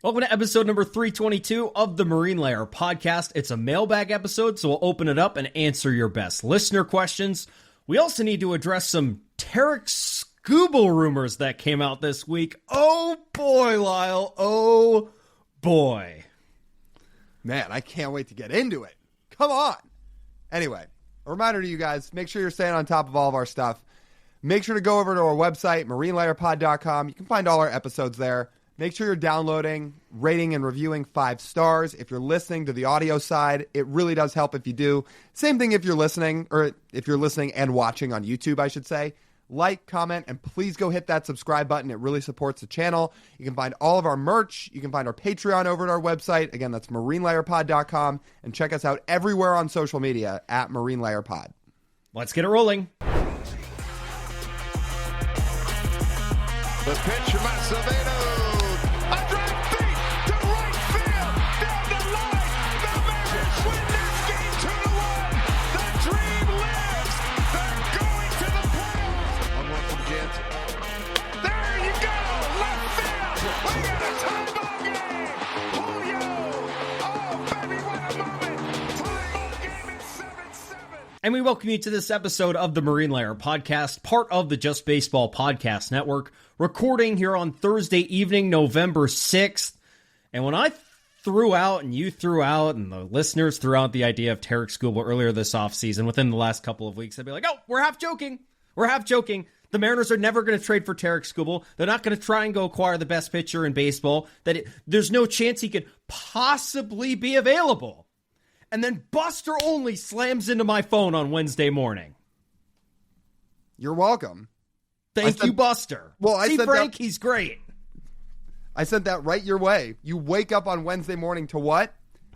Welcome to episode number 322 of the Marine Layer podcast. It's a mailbag episode, so we'll open it up and answer your best listener questions. We also need to address some Tarik Skubal rumors that came out this week. Oh boy, Lyle. Oh boy. Man, I can't wait to get into it. Come on. Anyway, a reminder to you guys, make sure you're staying on top of all of our stuff. Make sure to go over to our website, marinelayerpod.com. You can find all our episodes there. Make sure you're downloading, rating, and reviewing 5 stars. If you're listening to the audio side, it really does help if you do. Same thing if you're listening, or if you're listening and watching on YouTube, I should say. Like, comment, and please go hit that subscribe button. It really supports the channel. You can find all of our merch. You can find our Patreon over at our website. Again, that's marinelayerpod.com. And check us out everywhere on social media at marinelayerpod. Let's get it rolling. The pitch from Acevedo. A drive deep to right field. Down the line. The Mariners win this game 2-1. The dream lives. They're going to the playoffs. On one from Jansen. There you go. Left field. We got a tie ball game. Julio. Oh, baby, what a moment. Tie ball game at 7-7. And we welcome you to this episode of the Marine Layer podcast, part of the Just Baseball Podcast Network, recording here on Thursday evening, November 6th. And when I threw out, and you threw out, and the listeners threw out the idea of Tarik Skubal earlier this offseason, within the last couple of weeks, I'd be like, oh, we're half joking. We're half joking. The Mariners are never going to trade for Tarik Skubal. They're not going to try and go acquire the best pitcher in baseball. There's no chance he could possibly be available. And then Buster Olney slams into my phone on Wednesday morning. You're welcome. Thank you, Buster. Well, I said Frank, that, he's great. I sent that right your way. You wake up on Wednesday morning to what?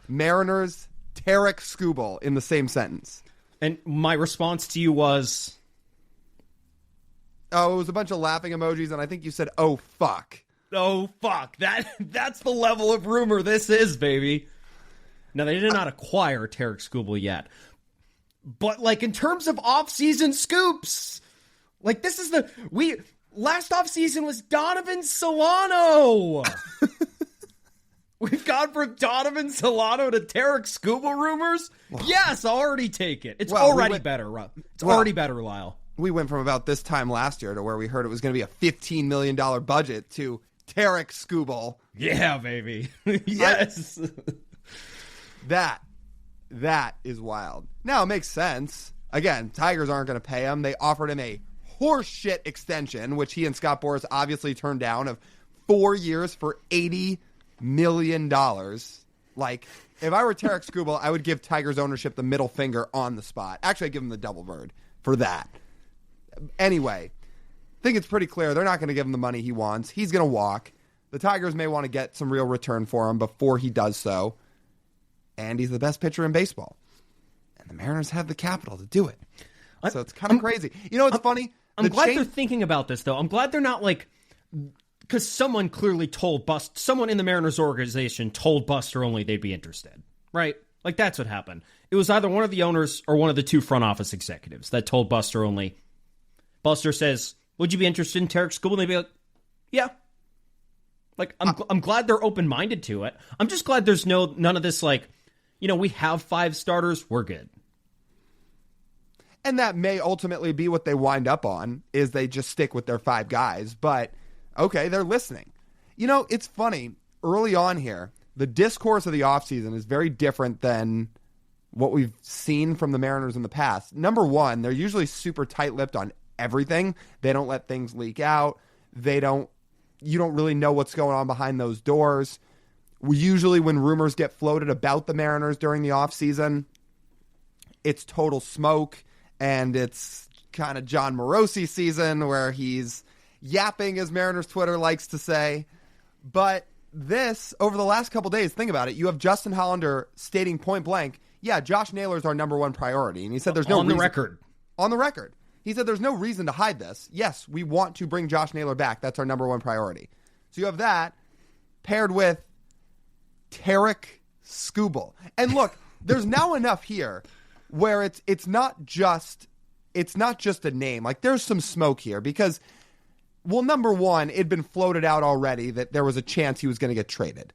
Mariners, Tarik Skubal in the same sentence. And my response to you was... Oh, it was a bunch of laughing emojis, and I think you said, oh, fuck. Oh, fuck. That's the level of rumor this is, baby. Now, they did not acquire Tarik Skubal yet. But, like, in terms of offseason scoops... Like, this is last offseason was Donovan Solano. We've gone from Donovan Solano to Tarik Skubal rumors? Yes, I'll already take it. It's already better, Lyle. We went from about this time last year to where we heard it was going to be a $15 million budget to Tarik Skubal. Yeah, baby. Yes. That is wild. Now, it makes sense. Again, Tigers aren't going to pay him. They offered him a horseshit extension, which he and Scott Boras obviously turned down, of 4 years for $80 million. Like, if I were Tarik Skubal, I would give Tigers ownership the middle finger on the spot. Actually, I'd give him the double bird for that. Anyway, I think it's pretty clear they're not going to give him the money he wants. He's going to walk. The Tigers may want to get some real return for him before he does so. And he's the best pitcher in baseball. And the Mariners have the capital to do it. So it's kind of crazy. You know, it's funny. I'm glad they're thinking about this, though. I'm glad they're not like, because someone clearly told someone in the Mariners organization told Buster Olney they'd be interested, right? Like, that's what happened. It was either one of the owners or one of the 2 front office executives that told Buster Olney. Buster says, would you be interested in Tarik Skubal? And they'd be like, yeah. Like, I'm glad they're open-minded to it. I'm just glad there's none of this, like, you know, we have 5 starters, we're good. And that may ultimately be what they wind up on, is they just stick with their 5 guys. But, okay, they're listening. You know, it's funny. Early on here, the discourse of the offseason is very different than what we've seen from the Mariners in the past. Number one, they're usually super tight-lipped on everything. They don't let things leak out. You don't really know what's going on behind those doors. Usually when rumors get floated about the Mariners during the offseason, it's total smoke. And it's kind of John Morosi season where he's yapping, as Mariners Twitter likes to say. But this, over the last couple days, think about it. You have Justin Hollander stating point blank, yeah, Josh Naylor's our number 1 priority. And he said there's no reason. On the record. He said there's no reason to hide this. Yes, we want to bring Josh Naylor back. That's our number 1 priority. So you have that paired with Tarik Skubal. And look, there's now enough here where it's not just a name. Like, there's some smoke here, because Well, number one, it'd been floated out already that there was a chance he was going to get traded.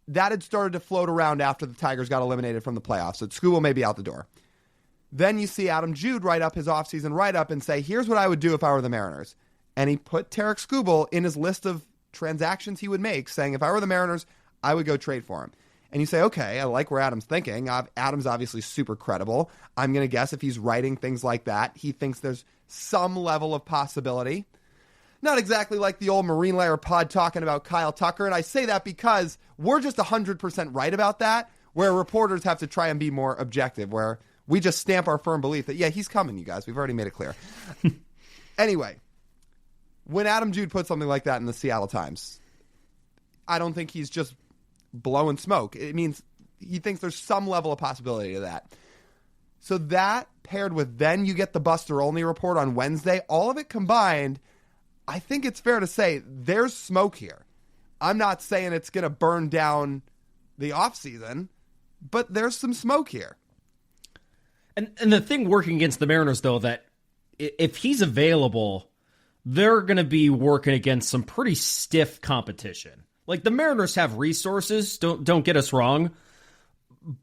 That had started to float around after the Tigers got eliminated from the playoffs, so Skubal may be out the door. Then you see Adam Jude write up his offseason write-up and say, here's what I would do if I were the Mariners. And he put Tarik Skubal in his list of transactions he would make, saying if I were the Mariners, I would go trade for him. And you say, okay, I like where Adam's thinking. Adam's obviously super credible. I'm going to guess if he's writing things like that, he thinks there's some level of possibility. Not exactly like the old Marine Layer pod talking about Kyle Tucker. And I say that because we're just 100% right about that, where reporters have to try and be more objective, where we just stamp our firm belief that, yeah, he's coming, you guys. We've already made it clear. Anyway, when Adam Jude put something like that in the Seattle Times, I don't think he's just blowing smoke. It means he thinks there's some level of possibility to that. So that paired with then you get the Buster Olney report on Wednesday, all of it combined, I think it's fair to say there's smoke here. I'm not saying it's going to burn down the offseason, but there's some smoke here. And the thing working against the Mariners, though, that if he's available, they're going to be working against some pretty stiff competition. Like, the Mariners have resources, don't get us wrong,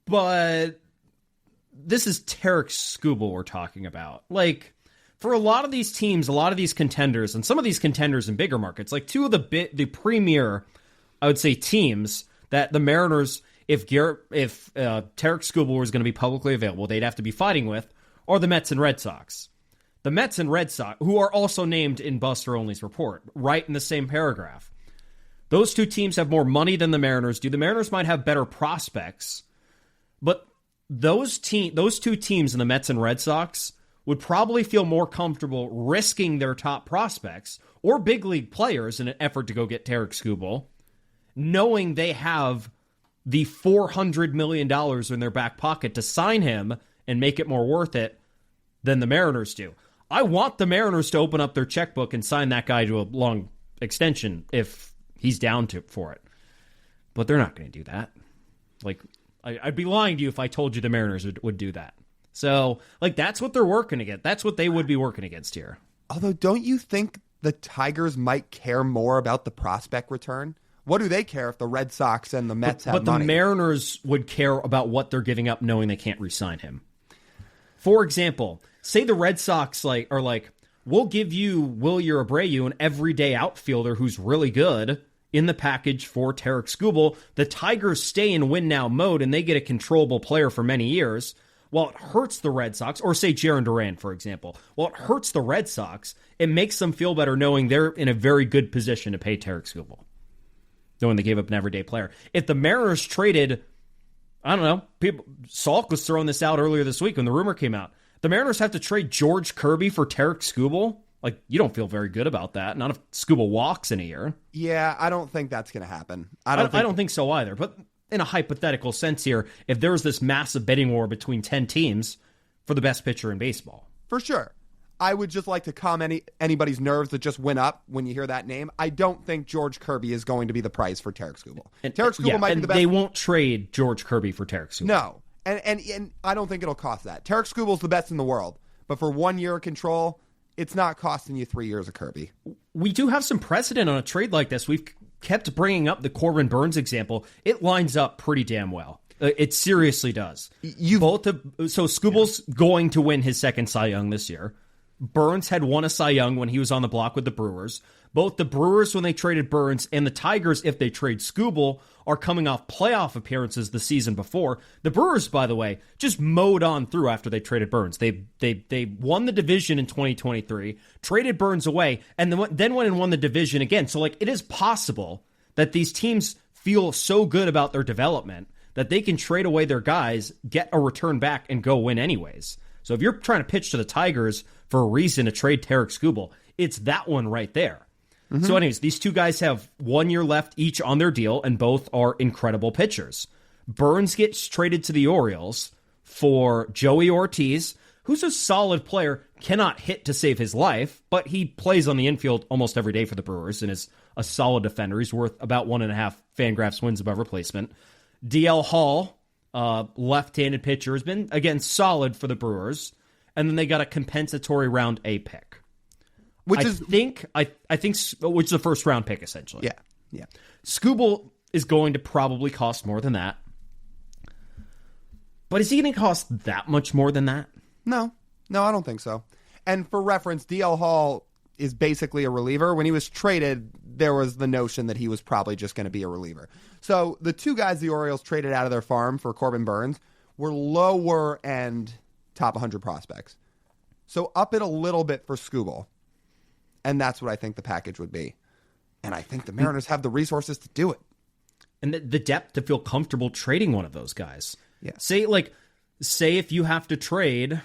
but this is Tarik Skubal we're talking about. Like, for a lot of these teams, a lot of these contenders, and some of these contenders in bigger markets, like two of the premier, I would say, teams that the Mariners, if Tarik Skubal was going to be publicly available, they'd have to be fighting with, are the Mets and Red Sox. The Mets and Red Sox, who are also named in Buster Olney's report, right in the same paragraph. Those two teams have more money than the Mariners do. The Mariners might have better prospects, but those two teams in the Mets and Red Sox would probably feel more comfortable risking their top prospects or big league players in an effort to go get Tarik Skubal, knowing they have the $400 million in their back pocket to sign him and make it more worth it than the Mariners do. I want the Mariners to open up their checkbook and sign that guy to a long extension if he's down for it. But they're not going to do that. Like, I'd be lying to you if I told you the Mariners would do that. So, like, that's what they're working against. That's what they would be working against here. Although, don't you think the Tigers might care more about the prospect return? What do they care if the Red Sox and the Mets have money? But the Mariners would care about what they're giving up knowing they can't re-sign him. For example, say the Red Sox are like, we'll give you Wilyer Abreu, an everyday outfielder who's really good, in the package for Tarik Skubal. The Tigers stay in win-now mode, and they get a controllable player for many years. While it hurts the Red Sox, or say Jarren Duran, for example, while it hurts the Red Sox, it makes them feel better knowing they're in a very good position to pay Tarik Skubal, knowing they gave up an everyday player. If the Mariners traded, I don't know, Salk was throwing this out earlier this week when the rumor came out, the Mariners have to trade George Kirby for Tarik Skubal? Like, you don't feel very good about that. Not if Skubal walks in a year. Yeah, I don't think that's going to happen. I don't think so either, but in a hypothetical sense here, if there was this massive bidding war between 10 teams for the best pitcher in baseball. For sure. I would just like to calm anybody's nerves that just went up when you hear that name. I don't think George Kirby is going to be the price for Tarik Skubal. Tarik Skubal might be the best. They won't trade George Kirby for Tarik Skubal. No. And I don't think it'll cost that. Tarik Skubal's the best in the world. But for 1 year of control, it's not costing you 3 years of Kirby. We do have some precedent on a trade like this. We've kept bringing up the Corbin Burnes example. It lines up pretty damn well. It seriously does. So Skubal's going to win his second Cy Young this year. Burnes had won a Cy Young when he was on the block with the Brewers. Both the Brewers, when they traded Burnes, and the Tigers, if they trade Skubal, are coming off playoff appearances the season before. The Brewers, by the way, just mowed on through after they traded Burnes. They won the division in 2023, traded Burnes away, and then went and won the division again. So, like, it is possible that these teams feel so good about their development that they can trade away their guys, get a return back, and go win anyways. So if you're trying to pitch to the Tigers for a reason to trade Tarik Skubal, it's that one right there. Mm-hmm. So anyways, these two guys have 1 year left each on their deal, and both are incredible pitchers. Burnes gets traded to the Orioles for Joey Ortiz, who's a solid player, cannot hit to save his life, but he plays on the infield almost every day for the Brewers and is a solid defender. He's worth about 1.5 Fangraphs wins above replacement. DL Hall, left-handed pitcher, has been, again, solid for the Brewers. And then they got a compensatory round A pick. which is the first round pick essentially. Yeah. Skubal is going to probably cost more than that. But is he going to cost that much more than that? No, I don't think so. And for reference, DL Hall is basically a reliever. When he was traded, there was the notion that he was probably just going to be a reliever. So the two guys the Orioles traded out of their farm for Corbin Burns were lower end top 100 prospects. So up it a little bit for Skubal. And that's what I think the package would be. And I think the Mariners have the resources to do it. And the depth to feel comfortable trading one of those guys. Yeah. Say if you have to trade,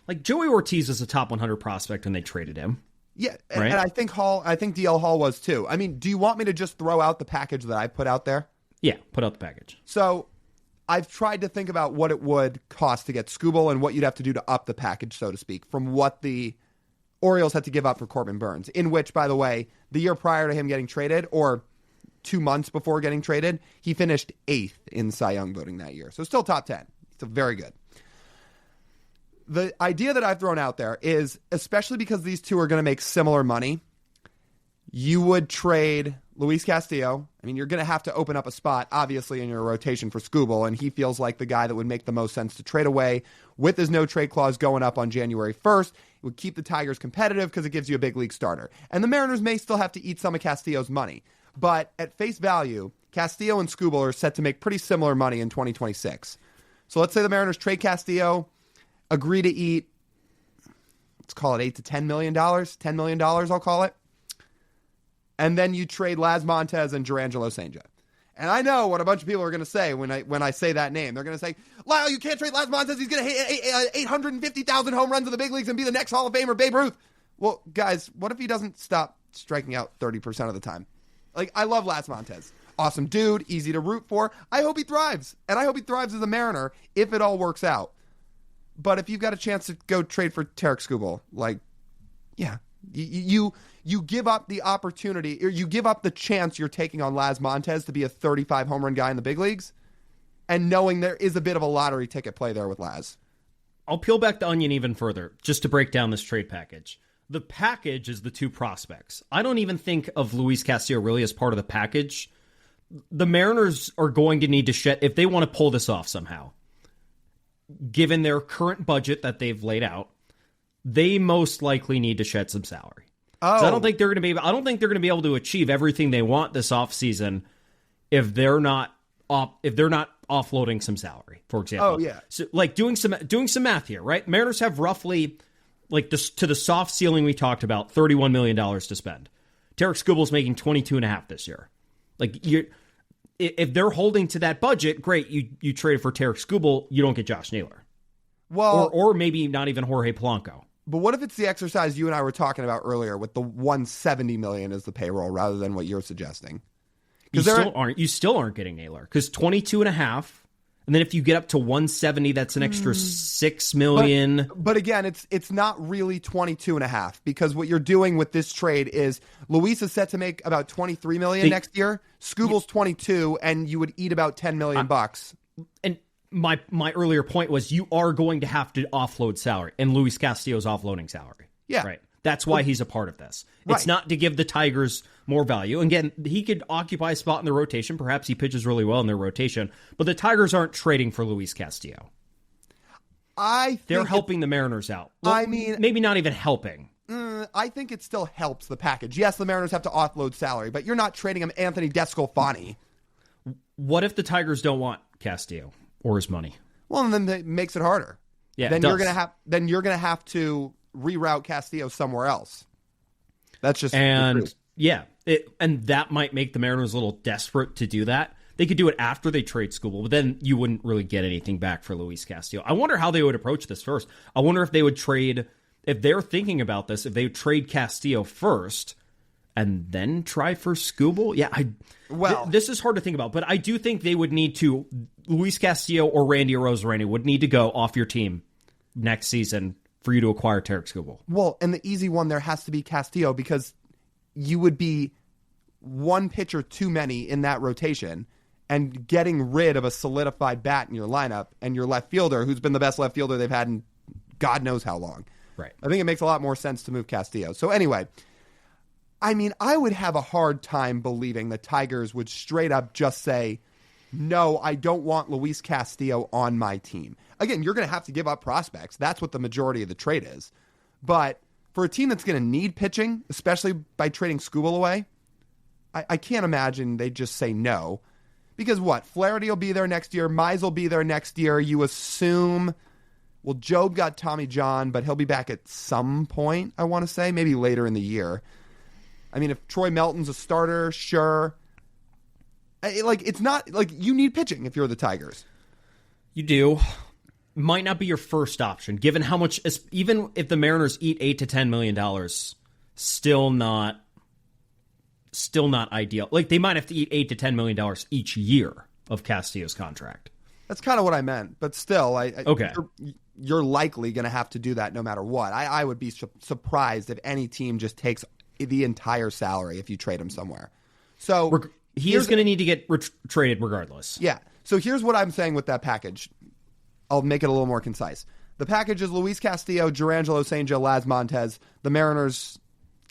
like Joey Ortiz was a top 100 prospect when they traded him. Yeah, right? And I think DL Hall was too. I mean, do you want me to just throw out the package that I put out there? Yeah, put out the package. So I've tried to think about what it would cost to get Skubal and what you'd have to do to up the package, so to speak, from what the Orioles had to give up for Corbin Burns, in which, by the way, the year prior to him getting traded, or 2 months before getting traded, he finished 8th in Cy Young voting that year. So still top 10. So very good. The idea that I've thrown out there is, especially because these two are going to make similar money, you would trade Luis Castillo. I mean, you're going to have to open up a spot, obviously, in your rotation for Skubal, and he feels like the guy that would make the most sense to trade away with his no-trade clause going up on January 1st. It would keep the Tigers competitive because it gives you a big league starter. And the Mariners may still have to eat some of Castillo's money. But at face value, Castillo and Skubal are set to make pretty similar money in 2026. So let's say the Mariners trade Castillo, agree to eat, let's call it $8 to $10 million. $10 million, I'll call it. And then you trade Laz Montez and Jurangelo Senja. And I know what a bunch of people are going to say when I say that name. They're going to say, Lyle, you can't trade Laz Montez. He's going to hit 850,000 home runs in the big leagues and be the next Hall of Famer, Babe Ruth. Well, guys, what if he doesn't stop striking out 30% of the time? Like, I love Laz Montez. Awesome dude, easy to root for. I hope he thrives. And I hope he thrives as a Mariner if it all works out. But if you've got a chance to go trade for Tarik Skubal, like, yeah, you give up the opportunity, or you give up the chance you're taking on Laz Montez to be a 35 home run guy in the big leagues, and knowing there is a bit of a lottery ticket play there with Laz. I'll peel back the onion even further just to break down this trade package. The package is the two prospects. I don't even think of Luis Castillo really as part of the package. The Mariners are going to need to shed, if they want to pull this off somehow, given their current budget that they've laid out, they most likely need to shed some salary. Oh. So I don't think they're going to be able to achieve everything they want this offseason if they're not offloading some salary, for example. Oh yeah. So like doing some math here, right? Mariners have roughly, like, this, to the soft ceiling we talked about, $31 million to spend. Tarik Skubal's making $22.5 this year. Like, if they're holding to that budget, great. You trade for Tarik Skubal, you don't get Josh Naylor. Well, or maybe not even Jorge Polanco. But what if it's the exercise you and I were talking about earlier with the $170 million as the payroll rather than what you're suggesting? You still aren't getting Naylor, because 22.5. And then if you get up to 170, that's an extra $6 million. But again, it's not really 22.5, because what you're doing with this trade is Luis is set to make about $23 million next year. Skubal's 22, and you would eat about $10 million bucks. And my earlier point was you are going to have to offload salary, and Luis Castillo's offloading salary. Yeah. Right. That's why he's a part of this. Right. It's not to give the Tigers more value. Again, he could occupy a spot in the rotation. Perhaps he pitches really well in their rotation. But the Tigers aren't trading for Luis Castillo. They're helping the Mariners out. Well, I mean, maybe not even helping. I think it still helps the package. Yes, the Mariners have to offload salary, but you're not trading him Anthony Descalfani. What if the Tigers don't want Castillo or his money? Well, and then that makes it harder. Yeah, then you're gonna have to reroute Castillo somewhere else. That's just and that might make the Mariners a little desperate to do that. They could do it after they trade Skubal, but then you wouldn't really get anything back for Luis Castillo. I wonder how they would approach this first. I wonder if they would trade, if they're thinking about this, if they would trade Castillo first and then try for Skubal. Yeah, this is hard to think about, but I do think they would need to, Luis Castillo or Randy Arozarena would need to go off your team next season for you to acquire Tarik Skubal. Well, and the easy one there has to be Castillo, because you would be one pitcher too many in that rotation, and getting rid of a solidified bat in your lineup and your left fielder, who's been the best left fielder they've had in God knows how long. Right. I think it makes a lot more sense to move Castillo. So anyway, I mean, I would have a hard time believing the Tigers would straight up just say, no, I don't want Luis Castillo on my team. Again, you're going to have to give up prospects. That's what the majority of the trade is. But for a team that's going to need pitching, especially by trading Skubal away, I can't imagine they just say no. Because what? Flaherty will be there next year. Mize will be there next year. You assume, well, Job got Tommy John, but he'll be back at some point, I want to say, maybe later in the year. I mean, if Troy Melton's a starter, sure. It's not like you need pitching if you're the Tigers. You do. Might not be your first option, given how much, even if the Mariners eat $8 to $10 million, still not ideal. Like, they might have to eat $8 to $10 million each year of Castillo's contract. That's kind of what I meant, but still, okay. You're likely going to have to do that no matter what. I would be surprised if any team just takes the entire salary if you trade him somewhere. So he is going to need to get traded regardless. Yeah. So here's what I'm saying with that package. I'll make it a little more concise. The package is Luis Castillo, Jurangelo St. Joe, Laz Montez. The Mariners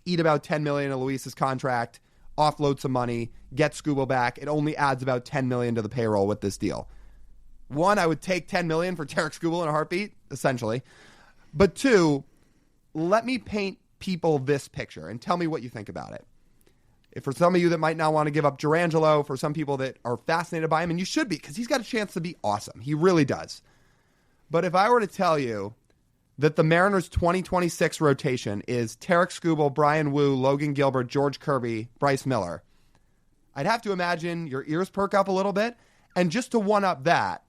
eat about $10 million of Luis's contract, offload some money, get Skubal back. It only adds about $10 million to the payroll with this deal. One, I would take $10 million for Tarik Skubal in a heartbeat, essentially. But two, let me paint people this picture and tell me what you think about it. If for some of you that might not want to give up Jurangelo, for some people that are fascinated by him, and you should be, because he's got a chance to be awesome. He really does. But if I were to tell you that the Mariners' 2026 rotation is Tarik Skubal, Brian Wu, Logan Gilbert, George Kirby, Bryce Miller, I'd have to imagine your ears perk up a little bit. And just to one-up that,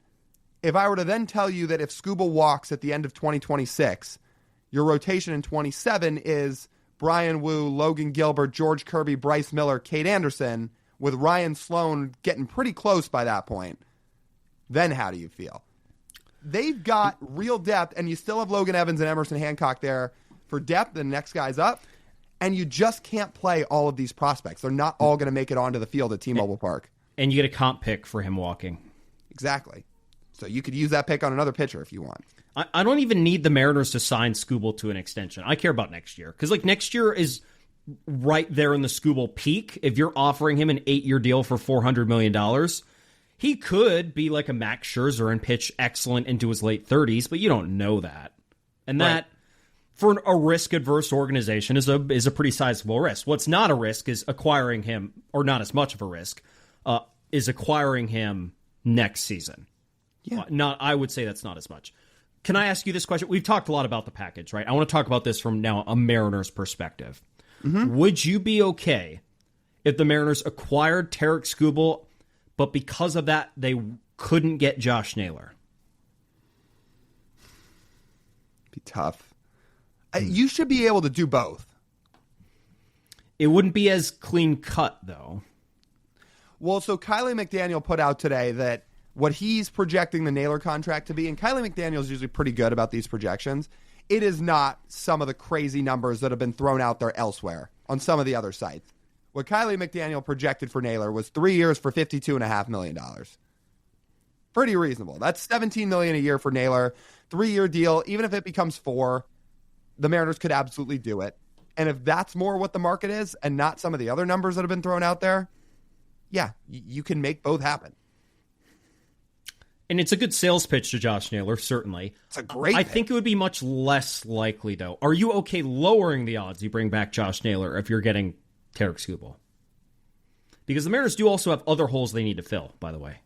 if I were to then tell you that if Skubal walks at the end of 2026, your rotation in 27 is Brian Wu, Logan Gilbert, George Kirby, Bryce Miller, Kate Anderson, with Ryan Sloan getting pretty close by that point, then how do you feel? They've got real depth, and you still have Logan Evans and Emerson Hancock there for depth. The next guy's up, and you just can't play all of these prospects. They're not all going to make it onto the field at T-Mobile Park. And you get a comp pick for him walking. Exactly. So you could use that pick on another pitcher if you want. I don't even need the Mariners to sign Skubal to an extension. I care about next year. Because next year is right there in the Skubal peak. If you're offering him an 8-year deal for $400 million, he could be like a Max Scherzer and pitch excellent into his late 30s, but you don't know that. And that, for a risk-adverse organization, is a pretty sizable risk. What's not a risk is acquiring him, or not as much of a risk, is acquiring him next season. Yeah. I would say that's not as much. Can I ask you this question? We've talked a lot about the package, right? I want to talk about this from now a Mariners perspective. Mm-hmm. Would you be okay if the Mariners acquired Tarik Skubal, but because of that, they couldn't get Josh Naylor? Be tough. You should be able to do both. It wouldn't be as clean cut, though. Well, so Kiley McDaniel put out today that what he's projecting the Naylor contract to be, and Kiley McDaniel's usually pretty good about these projections, it is not some of the crazy numbers that have been thrown out there elsewhere on some of the other sites. What Kiley McDaniel projected for Naylor was 3 years for $52.5 million. Pretty reasonable. That's $17 million a year for Naylor. 3-year deal. Even if it becomes 4, the Mariners could absolutely do it. And if that's more what the market is and not some of the other numbers that have been thrown out there, yeah, you can make both happen. And it's a good sales pitch to Josh Naylor, certainly. It's a great I think it would be much less likely, though. Are you okay lowering the odds you bring back Josh Naylor if you're getting Tarik Skubal? Because the Mariners do also have other holes they need to fill, by the way.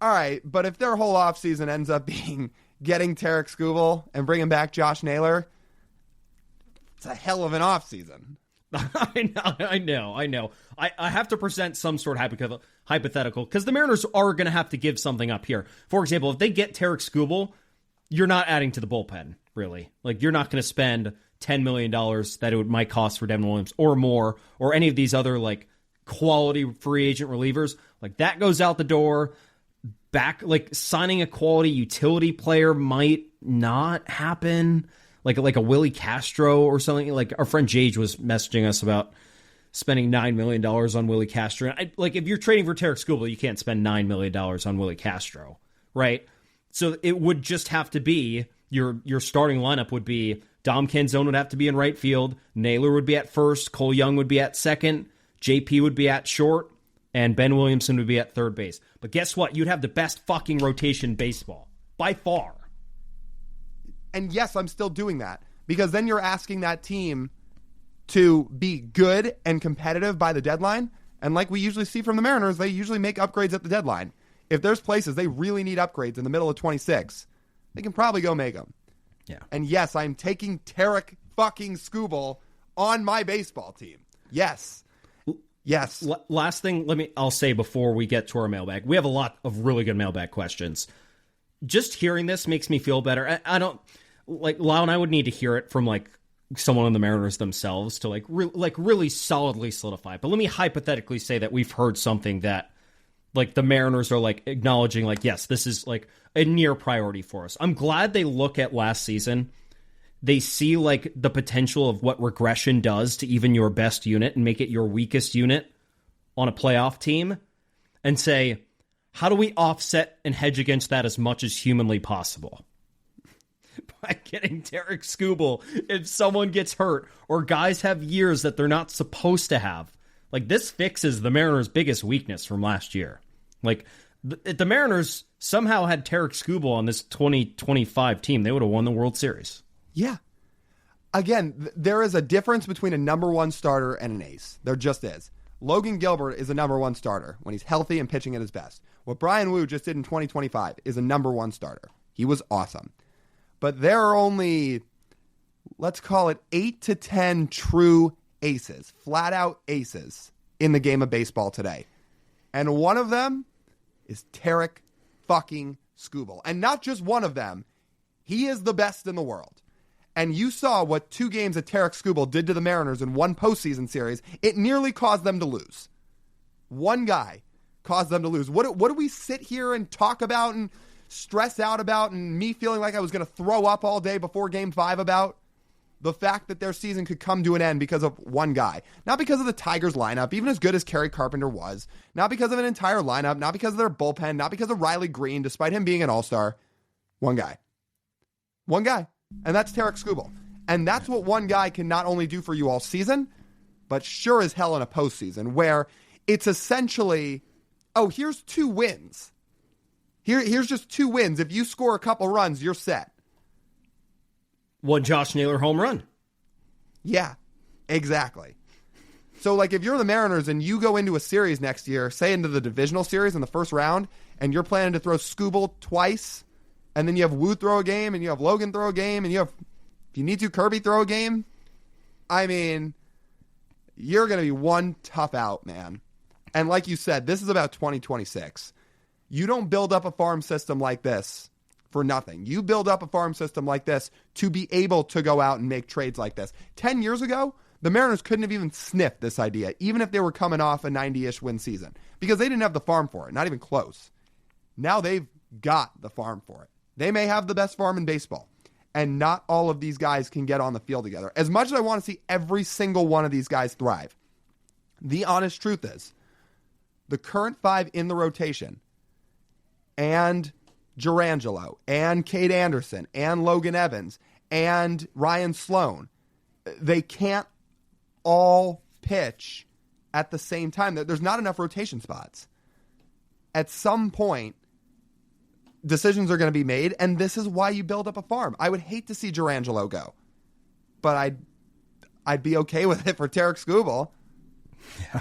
All right, but if their whole offseason ends up being getting Tarik Skubal and bringing back Josh Naylor, it's a hell of an offseason. I know. I have to present some sort of hypothetical because the Mariners are going to have to give something up here. For example, if they get Tarik Skubal, you're not adding to the bullpen, really. You're not going to spend $10 million that it might cost for Devin Williams or more, or any of these other quality free agent relievers. That goes out the door. Signing a quality utility player might not happen. Like a Willie Castro or something. Our friend Jage was messaging us about spending $9 million on Willie Castro. If you're trading for Tarik Skubal, you can't spend $9 million on Willie Castro, right? So it would just have to be your starting lineup would be Dom Canzone would have to be in right field, Naylor would be at first, Cole Young would be at second, JP would be at short, and Ben Williamson would be at third base. But guess what? You'd have the best fucking rotation in baseball. By far. And yes, I'm still doing that. Because then you're asking that team to be good and competitive by the deadline. And like we usually see from the Mariners, they usually make upgrades at the deadline. If there's places they really need upgrades in the middle of 26, they can probably go make them. Yeah. And yes, I'm taking Tarik fucking Skubal on my baseball team. Yes. Yes. Last thing I'll say before we get to our mailbag. We have a lot of really good mailbag questions. Just hearing this makes me feel better. I don't like Lyle and I would need to hear it from like someone on the Mariners themselves to really solidly solidify it. But let me hypothetically say that we've heard something that like the Mariners are like acknowledging like, yes, this is like a near priority for us. I'm glad they look at last season. They see like the potential of what regression does to even your best unit and make it your weakest unit on a playoff team and say, how do we offset and hedge against that as much as humanly possible? By getting Tarik Skubal if someone gets hurt or guys have years that they're not supposed to have. Like this fixes the Mariners' biggest weakness from last year. Like the Mariners somehow had Tarik Skubal on this 2025 team, they would have won the World Series. Yeah. Again, there is a difference between a number one starter and an ace. There just is. Logan Gilbert is a number one starter when he's healthy and pitching at his best. What Brian Wu just did in 2025 is a number one starter. He was awesome. But there are only, let's call it 8 to 10 true aces, flat out aces in the game of baseball today. And one of them is Tarik fucking Skubal. And not just one of them. He is the best in the world. And you saw what 2 games that Tarik Skubal did to the Mariners in one postseason series. It nearly caused them to lose. One guy caused them to lose. What do we sit here and talk about and stress out about and me feeling like I was going to throw up all day before Game 5 about? The fact that their season could come to an end because of one guy. Not because of the Tigers lineup, even as good as Kerry Carpenter was. Not because of an entire lineup. Not because of their bullpen. Not because of Riley Green, despite him being an all-star. One guy. One guy. And that's Tarik Skubal. And that's what one guy can not only do for you all season, but sure as hell in a postseason, where it's essentially, oh, here's 2 wins. Here's just 2 wins. If you score a couple runs, you're set. One Josh Naylor home run. Yeah, exactly. So, like, if you're the Mariners and you go into a series next year, say into the divisional series in the first round, and you're planning to throw Skubal twice, and then you have Wu throw a game, and you have Logan throw a game, and you have, if you need to, Kirby throw a game. I mean, you're going to be one tough out, man. And like you said, this is about 2026. You don't build up a farm system like this for nothing. You build up a farm system like this to be able to go out and make trades like this. 10 years ago, the Mariners couldn't have even sniffed this idea, even if they were coming off a 90-ish win season, because they didn't have the farm for it, not even close. Now they've got the farm for it. They may have the best farm in baseball, and not all of these guys can get on the field together. As much as I want to see every single one of these guys thrive, the honest truth is, the current 5 in the rotation, and Jurangelo, and Cade Anderson, and Logan Evans, and Ryan Sloan, they can't all pitch at the same time. There's not enough rotation spots. At some point, decisions are going to be made, and this is why you build up a farm. I would hate to see Jurangelo go, but I'd be okay with it for Tarik Skubal. Yeah.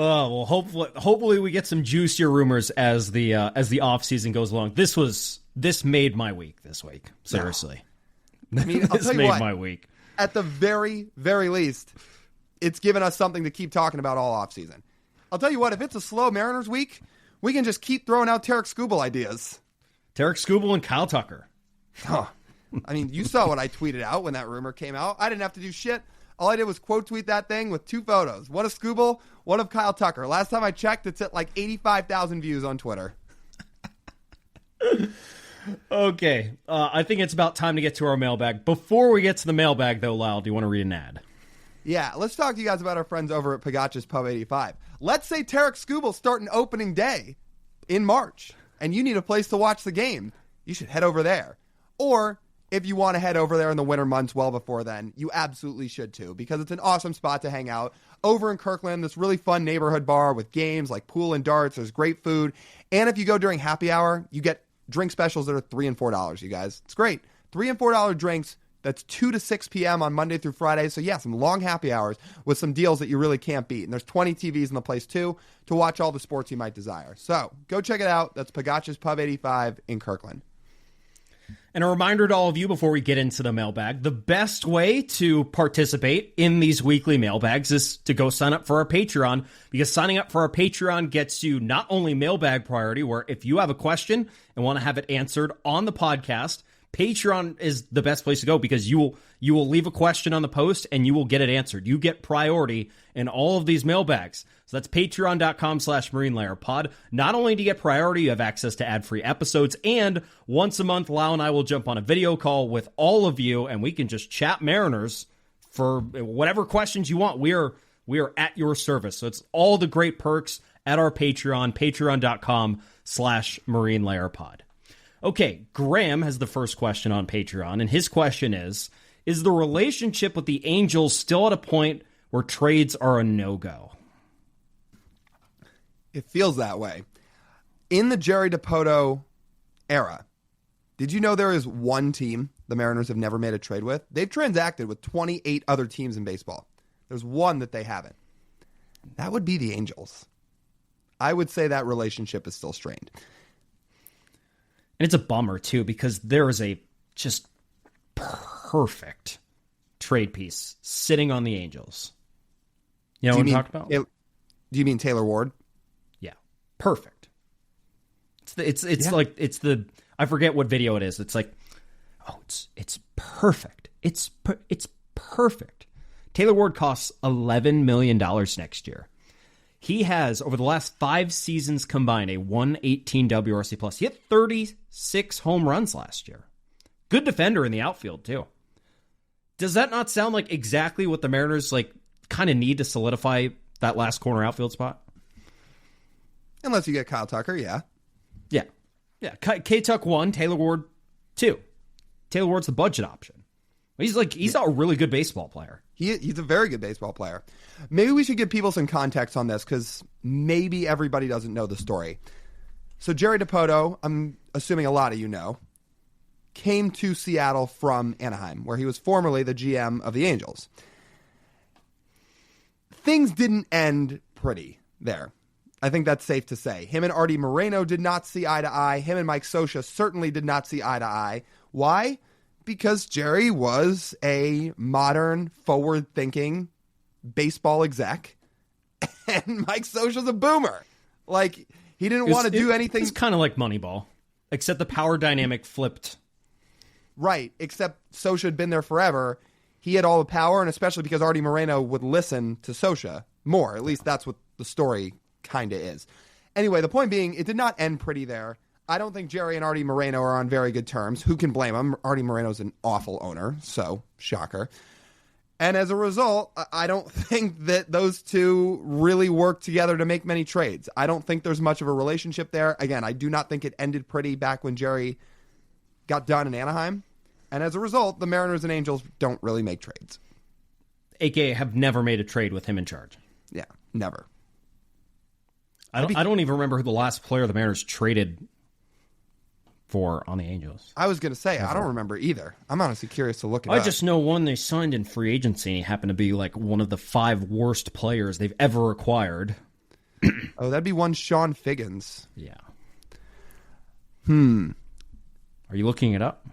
Oh, well, hopefully we get some juicier rumors as the offseason goes along. This made my week this week. Seriously. No. I mean, I'll tell you made what, my week. At the very, very least, it's given us something to keep talking about all offseason. I'll tell you what, if it's a slow Mariners week, we can just keep throwing out Tarik Skubal ideas. Tarik Skubal and Kyle Tucker. Oh, I mean, you saw what I tweeted out when that rumor came out. I didn't have to do shit. All I did was quote tweet that thing with 2 photos. One of Skubal, one of Kyle Tucker. Last time I checked, it's at like 85,000 views on Twitter. Okay. I think it's about time to get to our mailbag. Before we get to the mailbag, though, Lyle, do you want to read an ad? Yeah, let's talk to you guys about our friends over at Pagacha's Pub 85. Let's say Tarik Skubal starting opening day in March, and you need a place to watch the game. you should head over there. Or if you want to head over there in the winter months well before then, you absolutely should too, because it's an awesome spot to hang out. Over in Kirkland, this really fun neighborhood bar with games like pool and darts. There's great food. And if you go during happy hour, you get drink specials that are $3 and $4, you guys. It's great. $3 and $4 drinks. That's 2 to 6 p.m. on Monday through Friday. So yeah, some long happy hours with some deals that you really can't beat. And there's 20 TVs in the place too to watch all the sports you might desire. So go check it out. That's Pagaccia's Pub 85 in Kirkland. And a reminder to all of you before we get into the mailbag, the best way to participate in these weekly mailbags is to go sign up for our Patreon, because signing up for our Patreon gets you not only mailbag priority, where if you have a question and want to have it answered on the podcast, Patreon is the best place to go, because you will leave a question on the post and you will get it answered. You get priority in all of these mailbags. So that's patreon.com/MarineLayerPod. Not only do you get priority, you have access to ad-free episodes, and once a month, Lyle and I will jump on a video call with all of you, and we can just chat Mariners for whatever questions you want. We are at your service. So it's all the great perks at our Patreon, patreon.com/MarineLayerPod. Okay, Graham has the first question on Patreon, and his question is the relationship with the Angels still at a point where trades are a no-go? It feels that way. In the Jerry Dipoto era, did you know there is one team the Mariners have never made a trade with? They've transacted with 28 other teams in baseball. There's one that they haven't. That would be the Angels. I would say that relationship is still strained. And it's a bummer, too, because there is a just perfect trade piece sitting on the Angels. You know what I'm talking about? Do you mean Taylor Ward? Yeah. Perfect. It's the I forget what video it is. It's like, oh, it's perfect. It's perfect. Taylor Ward costs $11 million next year. He has, over the last 5 seasons combined, a 118 WRC+. He hit 36 home runs last year. Good defender in the outfield, too. Does that not sound like exactly what the Mariners kind of need to solidify that last corner outfield spot? Unless you get Kyle Tucker, yeah. Yeah. K-Tuck 1, Taylor Ward 2. Taylor Ward's the budget option. He's a really good baseball player. He's a very good baseball player. Maybe we should give people some context on this, because maybe everybody doesn't know the story. So Jerry Dipoto, I'm assuming a lot of you know, came to Seattle from Anaheim, where he was formerly the GM of the Angels. Things didn't end pretty there. I think that's safe to say. Him and Artie Moreno did not see eye to eye. Him and Mike Scioscia certainly did not see eye to eye. Why? Because Jerry was a modern, forward-thinking baseball exec, and Mike Scioscia's a boomer. He didn't want to do anything. It's kind of like Moneyball, except the power dynamic flipped. Right, except Scioscia had been there forever. He had all the power, and especially because Artie Moreno would listen to Scioscia more. At least that's what the story kind of is. Anyway, the point being, it did not end pretty there. I don't think Jerry and Artie Moreno are on very good terms. Who can blame him? Artie Moreno's an awful owner, so shocker. And as a result, I don't think that those two really work together to make many trades. I don't think there's much of a relationship there. Again, I do not think it ended pretty back when Jerry got done in Anaheim. And as a result, the Mariners and Angels don't really make trades. AKA have never made a trade with him in charge. Yeah, never. I don't even remember who the last player the Mariners traded for on the Angels. I was going to say, I don't remember either. I'm honestly curious to look it up. I just know one they signed in free agency, and he happened to be one of the 5 worst players they've ever acquired. Oh, that'd be one Sean Figgins. Yeah. Are you looking it up?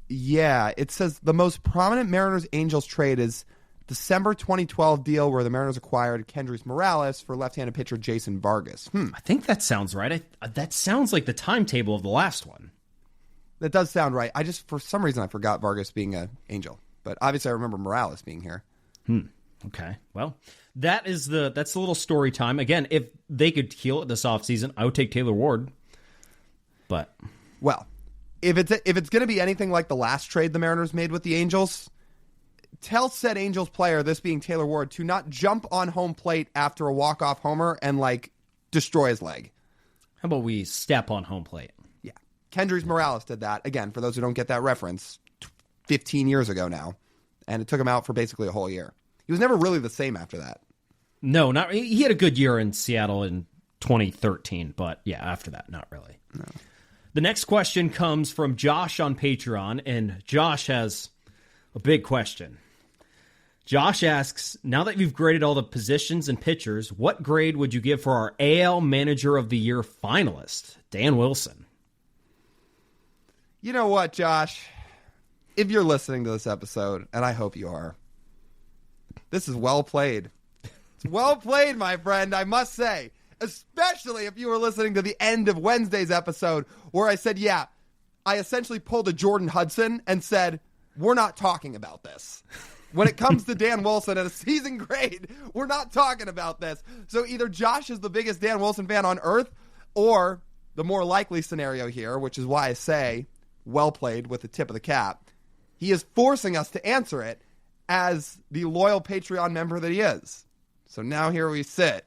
Yeah. It says the most prominent Mariners-Angels trade is December 2012 deal where the Mariners acquired Kendrys Morales for left-handed pitcher Jason Vargas. I think that sounds right. That sounds like the timetable of the last one. That does sound right. For some reason, I forgot Vargas being an Angel. But obviously, I remember Morales being here. Okay. Well, that's the little story time. Again, if they could heal it this offseason, I would take Taylor Ward. But, well, if it's going to be anything like the last trade the Mariners made with the Angels, tell said Angels player, this being Taylor Ward, to not jump on home plate after a walk-off homer and destroy his leg. How about we step on home plate? Yeah. Kendrys Morales did that, again, for those who don't get that reference, 15 years ago now. And it took him out for basically a whole year. He was never really the same after that. No, not he had a good year in Seattle in 2013, but yeah, after that, not really. No. The next question comes from Josh on Patreon, and Josh has a big question. Josh asks, now that you've graded all the positions and pitchers, what grade would you give for our AL Manager of the Year finalist, Dan Wilson? You know what, Josh? If you're listening to this episode, and I hope you are, this is well played. It's well played, my friend, I must say. Especially if you were listening to the end of Wednesday's episode where I said, yeah, I essentially pulled a Jordan Hudson and said, we're not talking about this. When it comes to Dan Wilson at a season grade, we're not talking about this. So either Josh is the biggest Dan Wilson fan on earth, or the more likely scenario here, which is why I say well played with the tip of the cap, he is forcing us to answer it as the loyal Patreon member that he is. So now here we sit,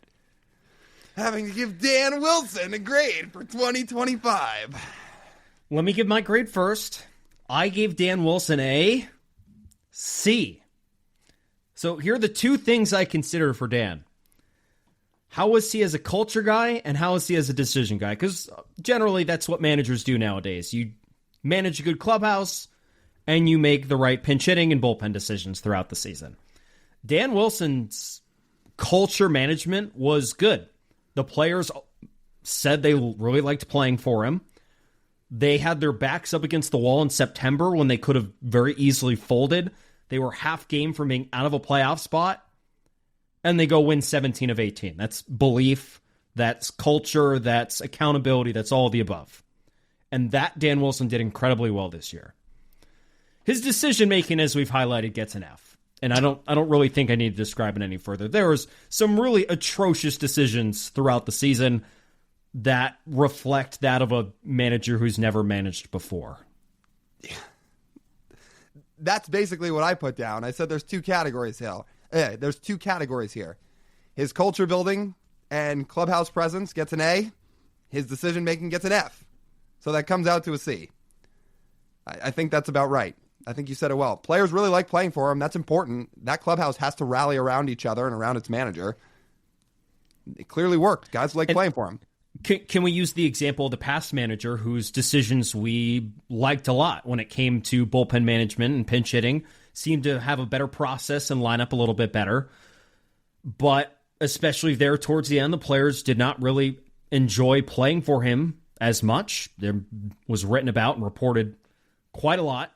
having to give Dan Wilson a grade for 2025. Let me give my grade first. I gave Dan Wilson a C. So here are the two things I consider for Dan. How was he as a culture guy, and how is he as a decision guy? Because generally that's what managers do nowadays. You manage a good clubhouse, and you make the right pinch hitting and bullpen decisions throughout the season. Dan Wilson's culture management was good. The players said they really liked playing for him. They had their backs up against the wall in September when they could have very easily folded. They were half game from being out of a playoff spot, and they go win 17 of 18. That's belief, that's culture, that's accountability, that's all of the above. And that Dan Wilson did incredibly well this year. His decision-making, as we've highlighted, gets an F. And I don't really think I need to describe it any further. There was some really atrocious decisions throughout the season that reflect that of a manager who's never managed before. Yeah. That's basically what I put down. I said there's two categories here. There's two categories here. His culture building and clubhouse presence gets an A. His decision making gets an F. So that comes out to a C. I think that's about right. I think you said it well. Players really like playing for him. That's important. That clubhouse has to rally around each other and around its manager. It clearly worked. Guys like playing for him. Can we use the example of the past manager whose decisions we liked a lot when it came to bullpen management and pinch hitting? Seemed to have a better process and line up a little bit better. But especially there towards the end, the players did not really enjoy playing for him as much. There was written about and reported quite a lot.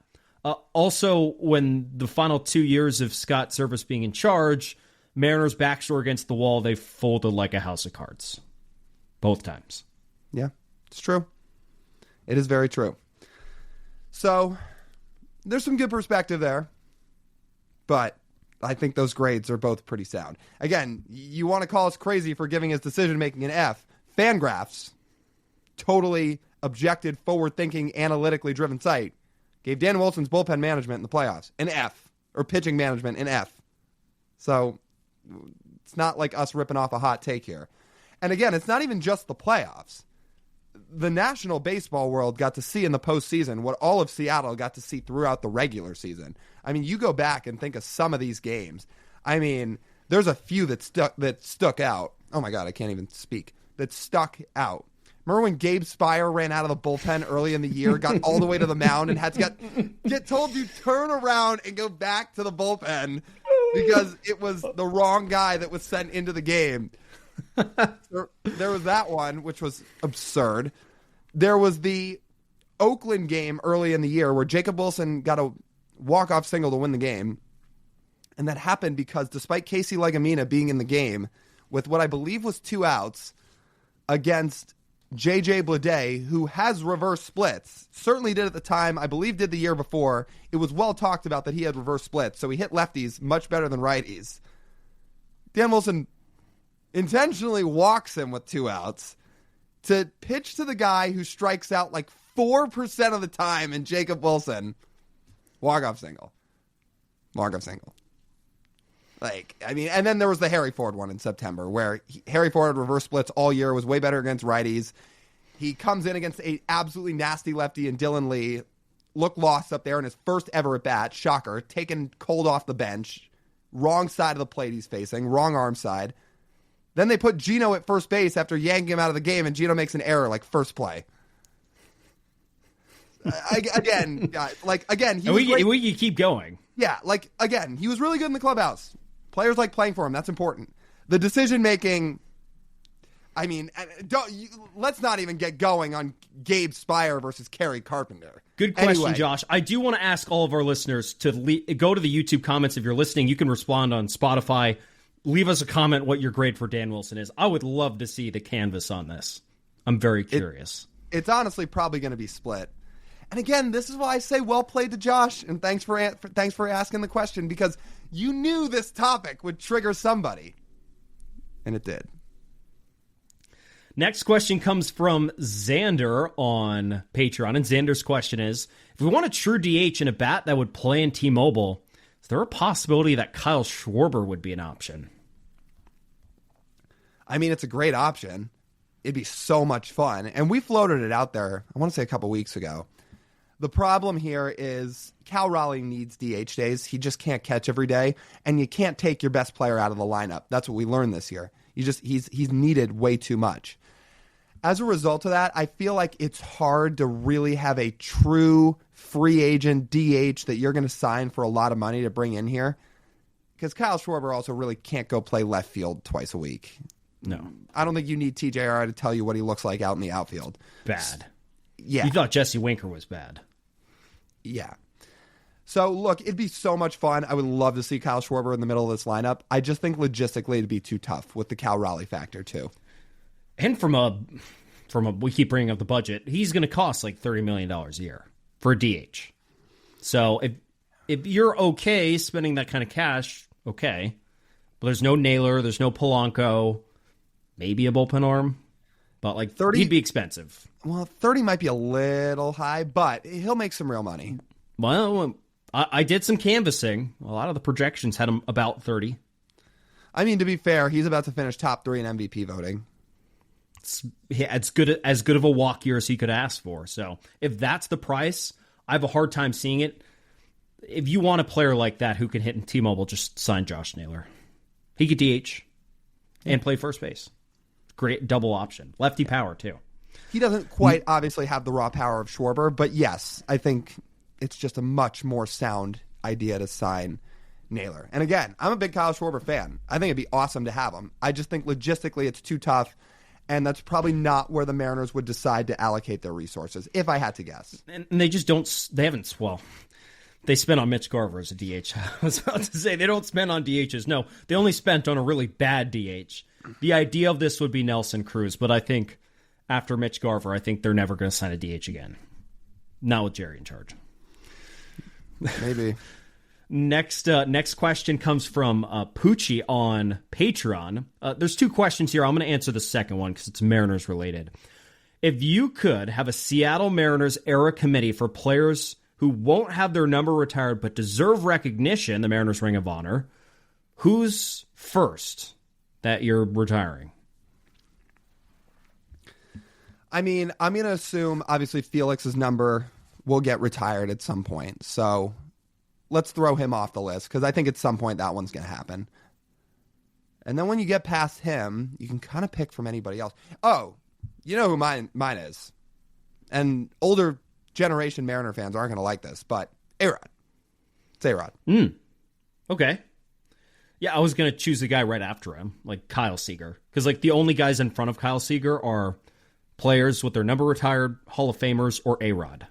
Also, when the final 2 years of Scott Service being in charge, Mariners' backs were against the wall. They folded like a house of cards. Both times. Yeah, it's true. It is very true. So, there's some good perspective there. But I think those grades are both pretty sound. Again, you want to call us crazy for giving his decision-making an F. Fangraphs, totally objective, forward-thinking, analytically driven site, gave Dan Wilson's bullpen management in the playoffs an F, or pitching management an F. So, it's not like us ripping off a hot take here. And again, it's not even just the playoffs. The national baseball world got to see in the postseason what all of Seattle got to see throughout the regular season. I mean, you go back and think of some of these games. I mean, there's a few that stuck out. Oh my God, I can't even speak. That stuck out. Remember when Gabe Spire ran out of the bullpen early in the year, got all the way to the mound, and had to get told to turn around and go back to the bullpen because it was the wrong guy that was sent into the game. There was that one, which was absurd. There was the Oakland game early in the year where Jacob Wilson got a walk-off single to win the game. And that happened because despite Casey Legumina being in the game with what I believe was 2 outs against J.J. Bleday, who has reverse splits, certainly did at the time, I believe did the year before. It was well talked about that he had reverse splits, so he hit lefties much better than righties. Dan Wilson intentionally walks him with 2 outs to pitch to the guy who strikes out like 4% of the time in Jacob Wilson. Walk-off single. Like, I mean, and then there was the Harry Ford one in September where Harry Ford had reverse splits all year, was way better against righties. He comes in against a absolutely nasty lefty in Dylan Lee, looked lost up there in his first ever at bat. Shocker, taken cold off the bench. Wrong side of the plate he's facing, wrong arm side. Then they put Gino at first base after yanking him out of the game, and Gino makes an error like first play. Again, he was great. We keep going. Yeah, again, he was really good in the clubhouse. Players like playing for him. That's important. The decision-making, I mean, let's not even get going on Gabe Spire versus Kerry Carpenter. Good question, Anyway. Josh. I do want to ask all of our listeners to go to the YouTube comments. If you're listening, you can respond on Spotify. Leave us a comment what your grade for Dan Wilson is. I would love to see the canvas on this. I'm very curious. It's honestly probably going to be split. And again, this is why I say well played to Josh, and thanks for asking the question, because you knew this topic would trigger somebody. And it did. Next question comes from Xander on Patreon. And Xander's question is, if we want a true DH in a bat that would play in T-Mobile, is there a possibility that Kyle Schwarber would be an option? I mean, it's a great option. It'd be so much fun. And we floated it out there, I want to say a couple weeks ago. The problem here is Cal Raleigh needs DH days. He just can't catch every day, and you can't take your best player out of the lineup. That's what we learned this year. He's needed way too much. As a result of that, I feel like it's hard to really have a true free agent DH that you're going to sign for a lot of money to bring in here, because Kyle Schwarber also really can't go play left field twice a week. No. I don't think you need TJR to tell you what he looks like out in the outfield. Bad. Yeah. You thought Jesse Winker was bad. Yeah. So, look, it'd be so much fun. I would love to see Kyle Schwarber in the middle of this lineup. I just think logistically it'd be too tough with the Cal Raleigh factor, too. And from a we keep bringing up the budget, he's going to cost like $30 million a year for a DH. So if you're okay spending that kind of cash, okay. But there's no Naylor, there's no Polanco, maybe a bullpen arm. But like 30, he'd be expensive. Well, 30 might be a little high, but he'll make some real money. Well, I did some canvassing. A lot of the projections had him about 30. I mean, to be fair, he's about to finish top 3 in MVP voting. It's as good of a walk year as he could ask for. So if that's the price, I have a hard time seeing it. If you want a player like that who can hit in T-Mobile, just sign Josh Naylor. He could DH and play first base. Great double option. Lefty power, too. He doesn't quite obviously have the raw power of Schwarber, but yes, I think it's just a much more sound idea to sign Naylor. And again, I'm a big Kyle Schwarber fan. I think it'd be awesome to have him. I just think logistically it's too tough, and that's probably not where the Mariners would decide to allocate their resources, if I had to guess. And they just don't, they haven't, well, they spent on Mitch Garver as a DH. I was about to say, they don't spend on DHs. No, they only spent on a really bad DH. The idea of this would be Nelson Cruz, but I think after Mitch Garver, I think they're never going to sign a DH again. Not with Jerry in charge. Maybe. Next question comes from Poochie on Patreon. There's 2 questions here. I'm going to answer the second one because it's Mariners related. If you could have a Seattle Mariners era committee for players who won't have their number retired but deserve recognition, the Mariners Ring of Honor, who's first that you're retiring? I mean, I'm going to assume, obviously, Felix's number will get retired at some point. So let's throw him off the list, because I think at some point that one's going to happen. And then when you get past him, you can kind of pick from anybody else. Oh, you know who mine is. And older generation Mariner fans aren't going to like this, but A-Rod. It's A-Rod. Okay. Yeah, I was going to choose a guy right after him, like Kyle Seager. Because like the only guys in front of Kyle Seager are players with their number retired, Hall of Famers, or A-Rod.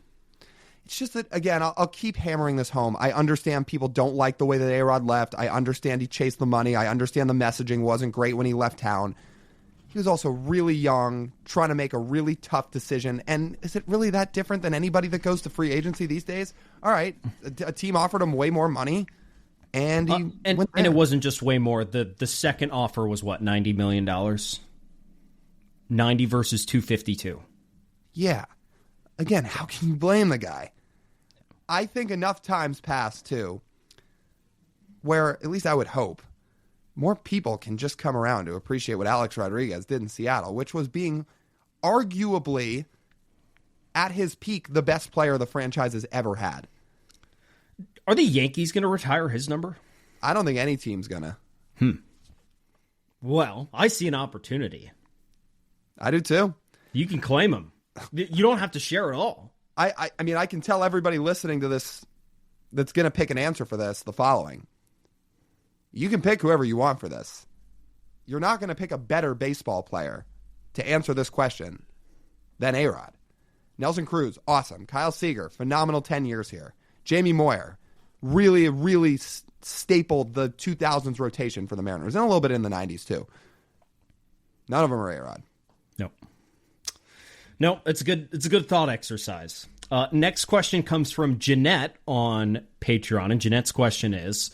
It's just that, again, I'll keep hammering this home. I understand people don't like the way that A-Rod left. I understand he chased the money. I understand the messaging wasn't great when he left town. He was also really young, trying to make a really tough decision. And is it really that different than anybody that goes to free agency these days? All right, a team offered him way more money, and he went there. And it wasn't just way more. The second offer was, what, $90 million? 90 versus 252. Yeah. Again, how can you blame the guy? I think enough times passed, too, where, at least I would hope, more people can just come around to appreciate what Alex Rodriguez did in Seattle, which was being arguably, at his peak, the best player the franchise has ever had. Are the Yankees going to retire his number? I don't think any team's going to. Well, I see an opportunity. I do too. You can claim him. You don't have to share it all. I mean, I can tell everybody listening to this that's going to pick an answer for this the following. You can pick whoever you want for this. You're not going to pick a better baseball player to answer this question than A-Rod. Nelson Cruz, awesome. Kyle Seager, phenomenal 10 years here. Jamie Moyer, really stapled the 2000s rotation for the Mariners, and a little bit in the 90s too. None of them are A-Rod. No, it's a good thought exercise. Next question comes from Jeanette on Patreon, and Jeanette's question is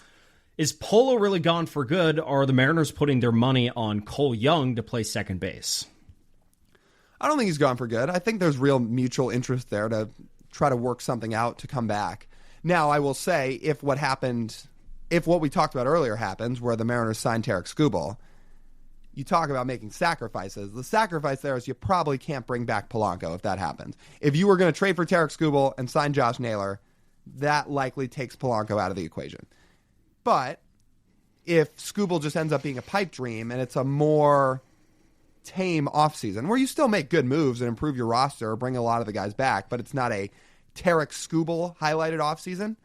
Polo really gone for good, or are the Mariners putting their money on Cole Young to play second base? I don't think he's gone for good. I think there's real mutual interest there to try to work something out to come back. Now, I will say, if what we talked about earlier happens, where the Mariners signed Tarik Skubal, you talk about making sacrifices. The sacrifice there is you probably can't bring back Polanco if that happens. If you were going to trade for Tarik Skubal and sign Josh Naylor, that likely takes Polanco out of the equation. But if Skubal just ends up being a pipe dream and it's a more tame offseason where you still make good moves and improve your roster or bring a lot of the guys back, but it's not a Tarik Skubal highlighted offseason,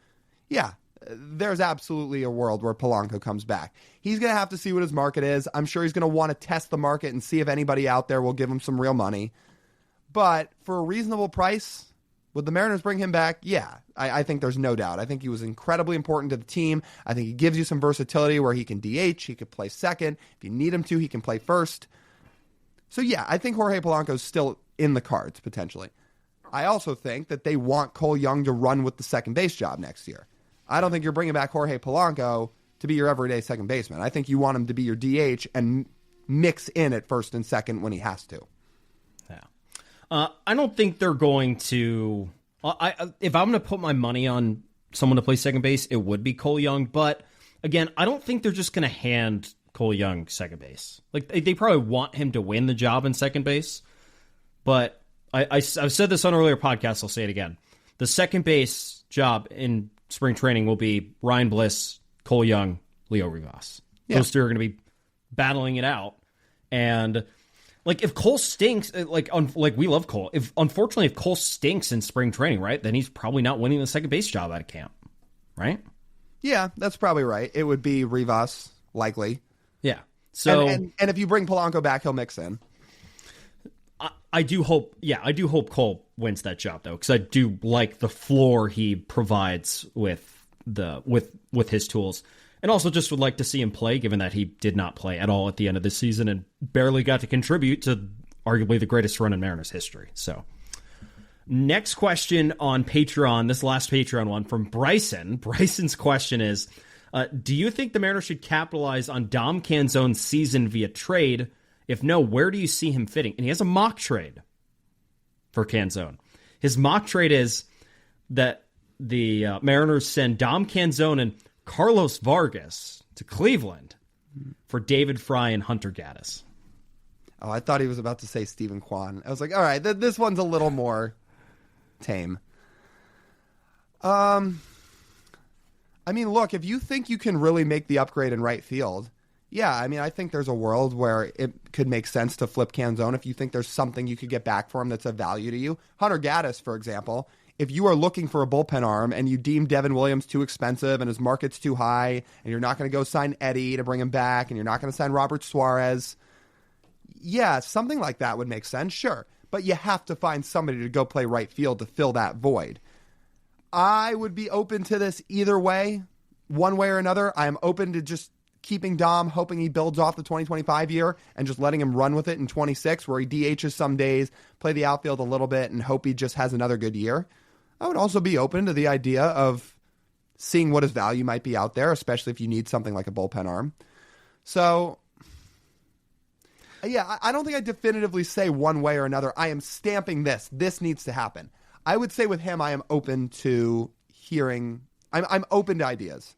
yeah, there's absolutely a world where Polanco comes back. He's going to have to see what his market is. I'm sure he's going to want to test the market and see if anybody out there will give him some real money. But for a reasonable price, would the Mariners bring him back? Yeah, I think there's no doubt. I think he was incredibly important to the team. I think he gives you some versatility where he can DH, he could play second. If you need him to, he can play first. So yeah, I think Jorge Polanco's still in the cards, potentially. I also think that they want Cole Young to run with the second base job next year. I don't think you're bringing back Jorge Polanco to be your everyday second baseman. I think you want him to be your DH and mix in at first and second when he has to. Yeah. I don't think they're going to... if I'm going to put my money on someone to play second base, it would be Cole Young. But again, I don't think they're just going to hand Cole Young second base. Like they probably want him to win the job in second base. But I've said this on earlier podcasts, I'll say it again. The second base job in spring training will be Ryan Bliss, Cole Young, Leo Rivas. Yeah. Those two are going to be battling it out. And like if Cole stinks, like we love Cole. Unfortunately, if Cole stinks in spring training, right, then he's probably not winning the second base job out of camp, right? Yeah, that's probably right. It would be Rivas, likely. Yeah. So and if you bring Polanco back, he'll mix in. I do hope Cole wins that job though, because I do like the floor he provides with his tools, and also just would like to see him play, given that he did not play at all at the end of the season and barely got to contribute to arguably the greatest run in Mariners history. So, next question on Patreon, this last Patreon one from Bryson. Bryson's question is, do you think the Mariners should capitalize on Dom Canzone's season via trade? If no, where do you see him fitting? And he has a mock trade for Canzone. His mock trade is that the Mariners send Dom Canzone and Carlos Vargas to Cleveland for David Fry and Hunter Gaddis. Oh, I thought he was about to say Stephen Kwan. I was like, all right, this one's a little more tame. I mean, look, if you think you can really make the upgrade in right field, yeah, I mean, I think there's a world where it could make sense to flip Canzone if you think there's something you could get back for him that's of value to you. Hunter Gaddis, for example, if you are looking for a bullpen arm and you deem Devin Williams too expensive and his market's too high and you're not going to go sign Eddie to bring him back and you're not going to sign Robert Suarez, yeah, something like that would make sense, sure. But you have to find somebody to go play right field to fill that void. I would be open to this either way, one way or another. I am open to just keeping Dom, hoping he builds off the 2025 year and just letting him run with it in 26, where he DHs some days, play the outfield a little bit, and hope he just has another good year. I would also be open to the idea of seeing what his value might be out there, especially if you need something like a bullpen arm. So, yeah, I don't think I definitively say one way or another. I am stamping this. This needs to happen. I would say with him, I am open to hearing. I'm open to ideas.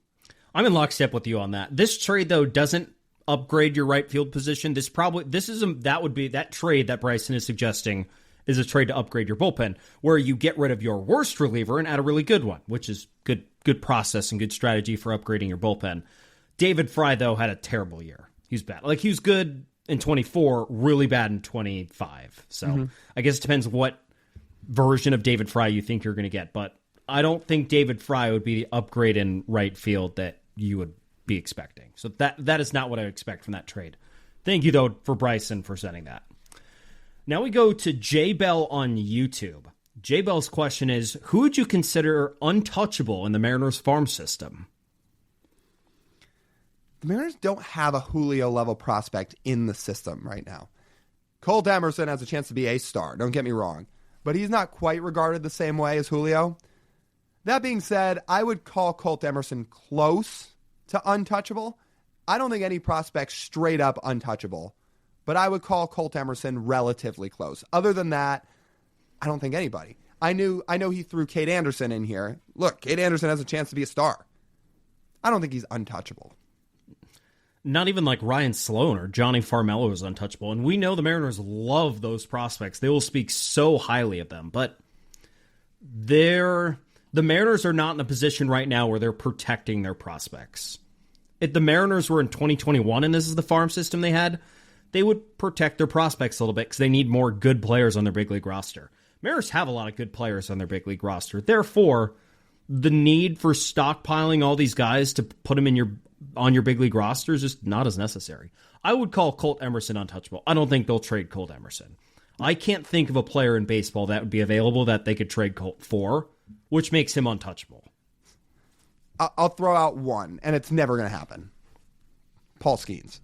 I'm in lockstep with you on that. This trade, though, doesn't upgrade your right field position. That trade that Bryson is suggesting is a trade to upgrade your bullpen, where you get rid of your worst reliever and add a really good one, which is good process and good strategy for upgrading your bullpen. David Fry, though, had a terrible year. He was bad. Like, he was good in 24, really bad in 25. So I guess it depends what version of David Fry you think you're going to get. But I don't think David Fry would be the upgrade in right field that you would be expecting. So that is not what I expect from that trade. Thank you, though, for Bryson for sending that. Now we go to J Bell on YouTube. J Bell's question is, who would you consider untouchable in the Mariners farm system? The Mariners don't have a Julio-level prospect in the system right now. Colt Emerson has a chance to be a star, don't get me wrong, but he's not quite regarded the same way as Julio. That being said, I would call Colt Emerson close to untouchable. I don't think any prospect's straight up untouchable, but I would call Colt Emerson relatively close. Other than that, I don't think anybody. I know he threw Cade Anderson in here. Look, Cade Anderson has a chance to be a star. I don't think he's untouchable. Not even like Ryan Sloan or Johnny Farmello is untouchable. And we know the Mariners love those prospects. They will speak so highly of them. But the Mariners are not in a position right now where they're protecting their prospects. If the Mariners were in 2021 and this is the farm system they had, they would protect their prospects a little bit because they need more good players on their big league roster. Mariners have a lot of good players on their big league roster. Therefore, the need for stockpiling all these guys to put them on your big league roster is just not as necessary. I would call Colt Emerson untouchable. I don't think they'll trade Colt Emerson. I can't think of a player in baseball that would be available that they could trade Colt for, which makes him untouchable. I'll throw out one, and it's never going to happen. Paul Skeens.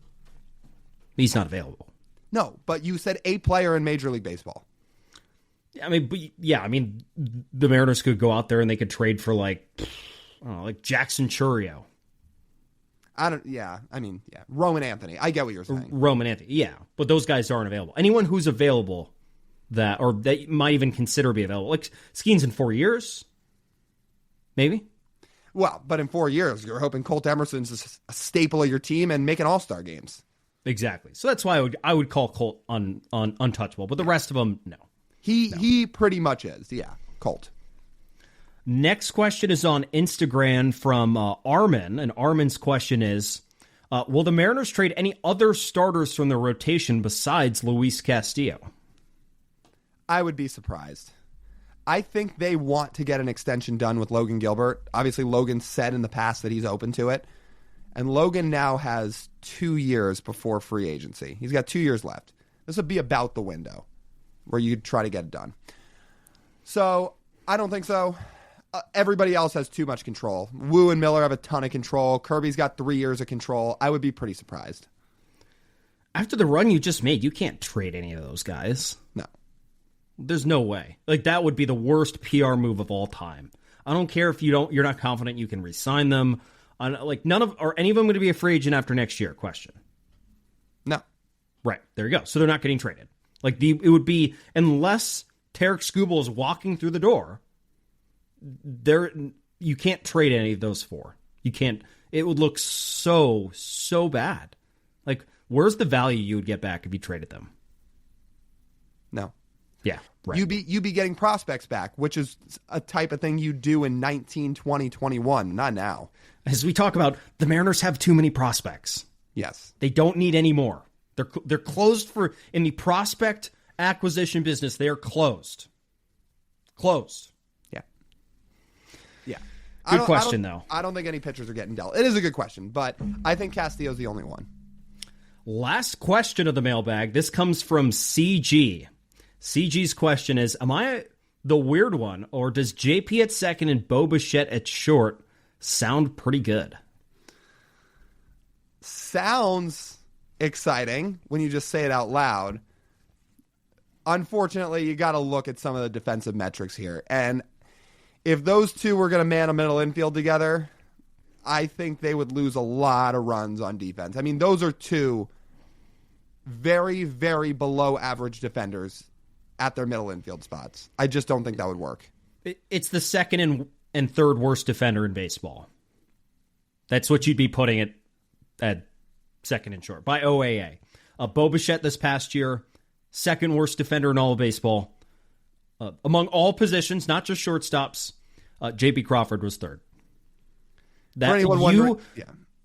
He's not available. No, but you said a player in Major League Baseball. I mean, the Mariners could go out there and they could trade for like Jackson Chourio. Roman Anthony. I get what you're saying. Roman Anthony, yeah. But those guys aren't available. Anyone who's available that you might even consider be available. Like Skeens in 4 years? Maybe? Well, but in 4 years, you're hoping Colt Emerson's a staple of your team and making all-star games. Exactly. So that's why I would call Colt untouchable. But the rest of them, no. He pretty much is, yeah. Colt. Next question is on Instagram from Armin, and Armin's question is, will the Mariners trade any other starters from their rotation besides Luis Castillo? I would be surprised. I think they want to get an extension done with Logan Gilbert. Obviously, Logan said in the past that he's open to it, and Logan now has 2 years before free agency. He's got 2 years left. This would be about the window where you'd try to get it done. So, I don't think so. Everybody else has too much control. Wu and Miller have a ton of control. Kirby's got 3 years of control. I would be pretty surprised. After the run you just made, you can't trade any of those guys. No. There's no way. Like, that would be the worst PR move of all time. I don't care if you're not confident you can re-sign them. Like, any of them going to be a free agent after next year? Question. No. Right. There you go. So they're not getting traded. Like, it would be, unless Tarik Skubal is walking through the door, you can't trade any of those four. You can't. It would look so bad. Like, where's the value you would get back if you traded them? No. Yeah, right. You'd be getting prospects back, which is a type of thing you do in 19, 20, 21, not now. As we talk about, the Mariners have too many prospects. Yes. They don't need any more. They're closed in the prospect acquisition business. They are closed. Closed. Yeah. Yeah. Good question, though. I don't think any pitchers are getting dealt. It is a good question, but I think Castillo's the only one. Last question of the mailbag. This comes from CG. CG's question is, am I the weird one, or does JP at second and Bo Bichette at short sound pretty good? Sounds exciting when you just say it out loud. Unfortunately, you got to look at some of the defensive metrics here. And if those two were going to man a middle infield together, I think they would lose a lot of runs on defense. I mean, those are two very, very below average defenders at their middle infield spots. I just don't think that would work. It's the second and third worst defender in baseball. That's what you'd be putting it at second in short, by OAA. Bo Bichette this past year, second worst defender in all of baseball. Among all positions, not just shortstops, J.P. Crawford was third. That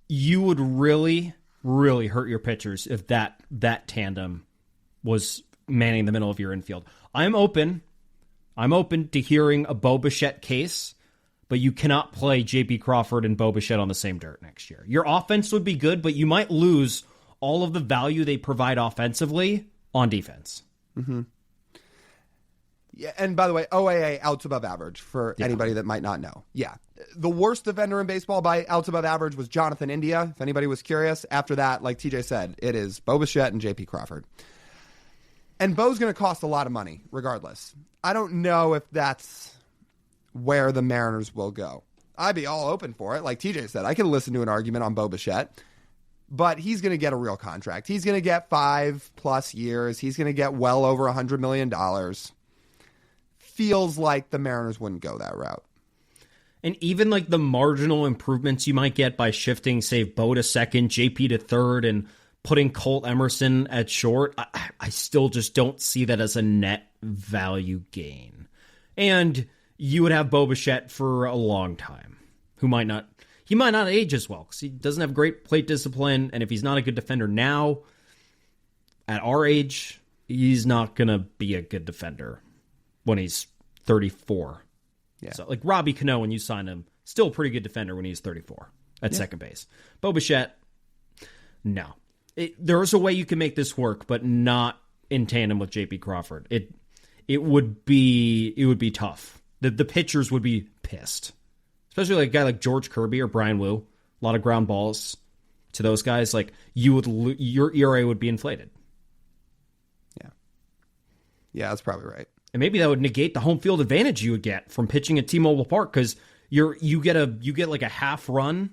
you would really, really hurt your pitchers if that tandem was manning the middle of your infield. I'm open to hearing a Bo Bichette case, but you cannot play J.P. Crawford and Bo Bichette on the same dirt next year. Your offense would be good, but you might lose all of the value they provide offensively on defense. Mm-hmm. Yeah, and by the way, OAA outs above average for anybody that might not know. Yeah. The worst defender in baseball by outs above average was Jonathan India, if anybody was curious. After that, like TJ said, it is Bo Bichette and J.P. Crawford. And Bo's going to cost a lot of money, regardless. I don't know if that's where the Mariners will go. I'd be all open for it. Like TJ said, I can listen to an argument on Bo Bichette, but he's going to get a real contract. He's going to get 5+ years. He's going to get well over $100 million. Feels like the Mariners wouldn't go that route. And even like the marginal improvements you might get by shifting, say, Bo to second, JP to third, and putting Colt Emerson at short, I still just don't see that as a net value gain. And you would have Bo Bichette for a long time, he might not age as well because he doesn't have great plate discipline. And if he's not a good defender now, at our age, he's not going to be a good defender when he's 34. Yeah. So like Robbie Cano, when you sign him, still a pretty good defender when he's 34 at second base. Bo Bichette, no. There's a way you can make this work, but not in tandem with J.P. Crawford. It would be tough. The pitchers would be pissed. Especially like a guy like George Kirby or Brian Wu. A lot of ground balls to those guys. Like your ERA would be inflated. Yeah. Yeah, that's probably right. And maybe that would negate the home field advantage you would get from pitching at T-Mobile Park because you get like a half run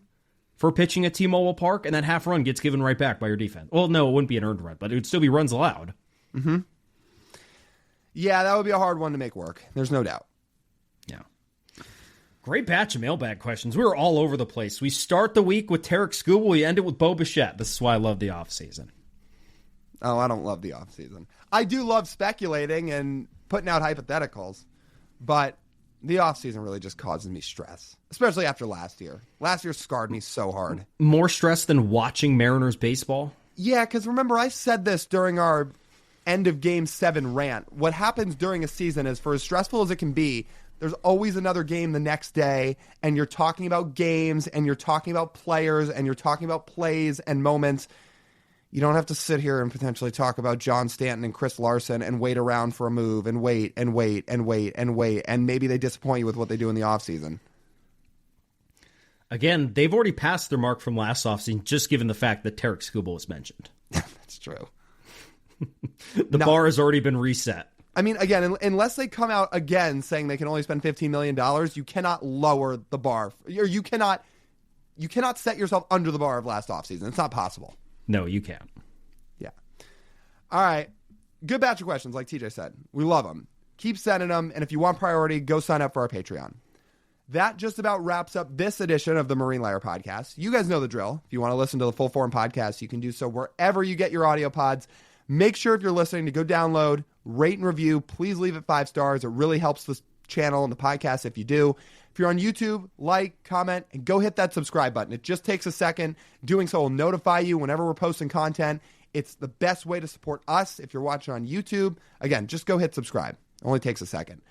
for pitching at T-Mobile Park, and that half run gets given right back by your defense. Well, no, it wouldn't be an earned run, but it would still be runs allowed. Mm-hmm. Yeah, that would be a hard one to make work. There's no doubt. Yeah. Great batch of mailbag questions. We were all over the place. We start the week with Tarik Skubal. We end it with Bo Bichette. This is why I love the offseason. Oh, I don't love the offseason. I do love speculating and putting out hypotheticals, but the offseason really just causes me stress, especially after last year. Last year scarred me so hard. More stress than watching Mariners baseball? Yeah, because remember, I said this during our end of Game 7 rant. What happens during a season is, for as stressful as it can be, there's always another game the next day, and you're talking about games, and you're talking about players, and you're talking about plays and moments. You don't have to sit here and potentially talk about John Stanton and Chris Larson and wait around for a move and wait and wait and wait and wait, and maybe they disappoint you with what they do in the offseason. Again, they've already passed their mark from last offseason, just given the fact that Tarik Skubal was mentioned. That's true. The bar has already been reset. I mean, again, unless they come out again saying they can only spend $15 million, you cannot lower the bar. Or you cannot set yourself under the bar of last offseason. It's not possible. No, you can't. Yeah. All right. Good batch of questions, like TJ said. We love them. Keep sending them, and if you want priority, go sign up for our Patreon. That just about wraps up this edition of the Marine Layer Podcast. You guys know the drill. If you want to listen to the full form podcast, you can do so wherever you get your audio pods. Make sure if you're listening to go download, rate and review. Please leave it 5 stars. It really helps the channel and the podcast if you do. If you're on YouTube, like, comment, and go hit that subscribe button. It just takes a second. Doing so will notify you whenever we're posting content. It's the best way to support us if you're watching on YouTube. Again, just go hit subscribe. It only takes a second.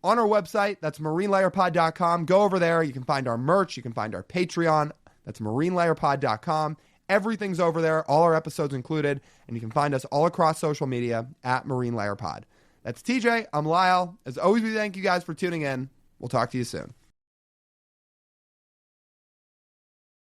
On our website, that's marinelayerpod.com. Go over there. You can find our merch. You can find our Patreon. That's marinelayerpod.com. Everything's over there, all our episodes included, and you can find us all across social media at Marine Layer Pod. That's TJ. I'm Lyle. As always, we thank you guys for tuning in. We'll talk to you soon.